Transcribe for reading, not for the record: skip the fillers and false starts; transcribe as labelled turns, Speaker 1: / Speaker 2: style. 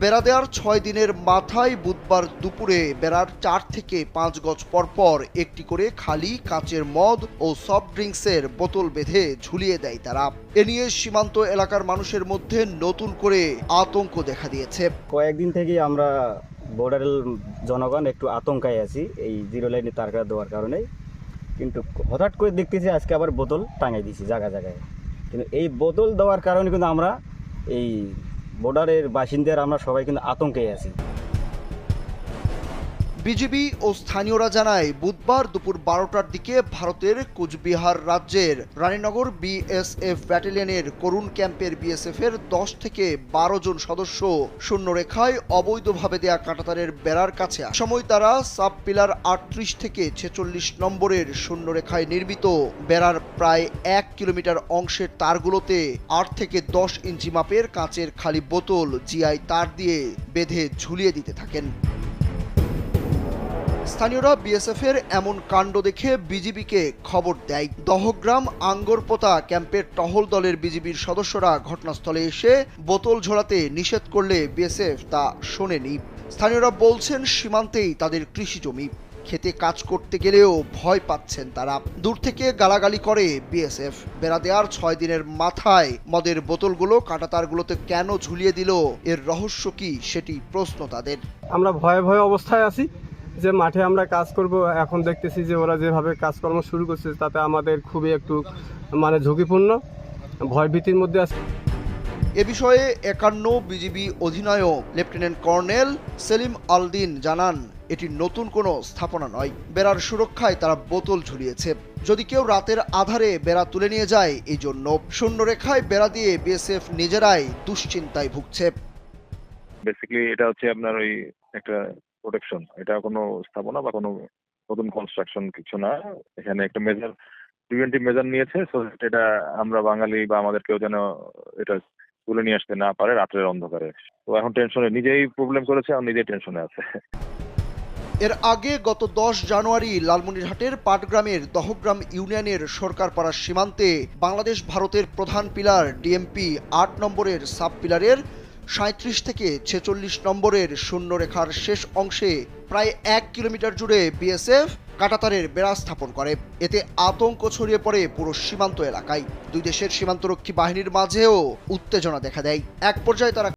Speaker 1: বেড়া দেওয়ার ৬ দিনের মাথায় বুধবার দুপুরে বেড়ার ৪ থেকে ৫ গজ পরপর একটি করে খালি কাচের মদ ও সফট ড্রিঙ্কসের বোতল বেঁধে ঝুলিয়ে দেয় তারা। এ নিয়ে সীমান্ত এলাকার মানুষের মধ্যে নতুন করে আতঙ্ক দেখা দিয়েছে।
Speaker 2: কয়েকদিন থেকেই আমরা বর্ডারের জনগণ একটু আতঙ্কায় আছি এই জিরো লাইনে তার কাটা দেওয়ার কারণে। কিন্তু হঠাৎ করে দেখতেছি আজকে আবার বোতল টাঙাই দিয়েছি জায়গায় জায়গায়। কিন্তু এই বোতল দেওয়ার কারণে কিন্তু আমরা এই বর্ডারের বাসিন্দারা আমরা সবাই কিন্তু আতঙ্কে আছি।
Speaker 1: বিজিবি ও স্থানীয়রা জানায় বুধবার দুপুর ১২টার দিকে ভারতের কুচবিহার রাজ্যের রানীনগর বিএসএফ ব্যাটালিয়নের করুণ ক্যাম্পের বিএসএফের ১০ থেকে ১২ জন সদস্য শূন্যরেখায় অবৈধভাবে দেয়া কাঁটাতারের বেড়ার কাছে সময় তারা সাব পিলার ৩৮ থেকে ৪৬ নম্বরের শূন্যরেখায় নির্মিত বেড়ার প্রায় ১ কিলোমিটার অংশের তারগুলোতে ৮ থেকে ১০ ইঞ্চি মাপের কাঁচের খালি বোতল জিআই তার দিয়ে বেঁধে ঝুলিয়ে দিতে থাকেন। স্থানীয়রা বিএসএফের এমন কাণ্ড দেখে বিজিবিকে খবর দেয়। দহগ্রাম আঙ্গরপোতা ক্যাম্পের টহল দলের বিজিবির সদস্যরা ঘটনাস্থলে এসে বোতল ঝোলাতে নিষেধ করলে বিএসএফ তা শোনেনি। স্থানীয়রা বলছেন সীমান্তেই তাদের কৃষি জমি, খেতে কাজ করতে গেলেও ভয় পাচ্ছেন তারা। দূর থেকে গালাগালি করে বিএসএফ। বেড়া দেওয়ার ৬ দিনের মাথায় মদের বোতলগুলো কাঁটাতারগুলোতে কেন ঝুলিয়ে দিল, এর রহস্য কি সেটি প্রশ্ন তাদের।
Speaker 3: আমরা ভয়ে ভয়ে অবস্থায় আছি যে মাঠে আমরা কাজ করব। এখন দেখতেছি যে ওরা যেভাবে কাজকর্ম শুরু করছে তাতে আমাদের খুবই একটু ঝুঁকিপূর্ণ, ভয়ভীতির মধ্যে আছে।
Speaker 1: এ বিষয়ে ৫১ বিজিবি অধিনায়ক লেফটেন্যান্ট কর্নেল সেলিম আলদিন জানান, এটি নতুন কোনো স্থাপনা নয়। বেড়ার সুরক্ষায় তারা বোতল ঝুলিয়েছে, যদি কেউ রাতের আধারে বেড়া তুলে নিয়ে যায় এই জন্য। শূন্যরেখায় বেড়া দিয়ে বিএসএফ নিজেরাই দুশ্চিন্তায় ভুগছে।
Speaker 4: বেসিক্যালি এটা হচ্ছে আপনার ওই একটা প্রোটেকশন, এটা কোনো স্থাপনা বা কোনো নতুন কনস্ট্রাকশন কিছু না। এখানে একটা মেজার, প্রিভেন্টিভ মেজার নিয়েছে, সো এটা আমরা বাঙালি বা আমাদের কেউ যেন এটা তুলে নিয়ে আসতে না পারে রাত্রের অন্ধকারে। তো এখন টেনশনে, নিজেই প্রবলেম করেছে আর নিজেই টেনশনে আছে।
Speaker 1: এর আগে গত ১০ জানুয়ারি লালমনিরহাটের পাটগ্রামের দহগ্রাম ইউনিয়নের সরকারপাড়া সীমান্তে বাংলাদেশ ভারতের প্রধান পিলার ডিএমপি ৮ নম্বরের সাব পিলারের ৩৭ থেকে ৪৬ নম্বরের শূন্যরেখার শেষ অংশে প্রায় ১ কিলোমিটার জুড়ে বিএসএফ কাঁটাতারের বেড়া স্থাপন করে। এতে আতঙ্ক ছড়িয়ে পড়ে পুরো সীমান্ত এলাকায়। দুই দেশের সীমান্তরক্ষী বাহিনীর মাঝেও উত্তেজনা দেখা দেয়। এক পর্যায়ে তারা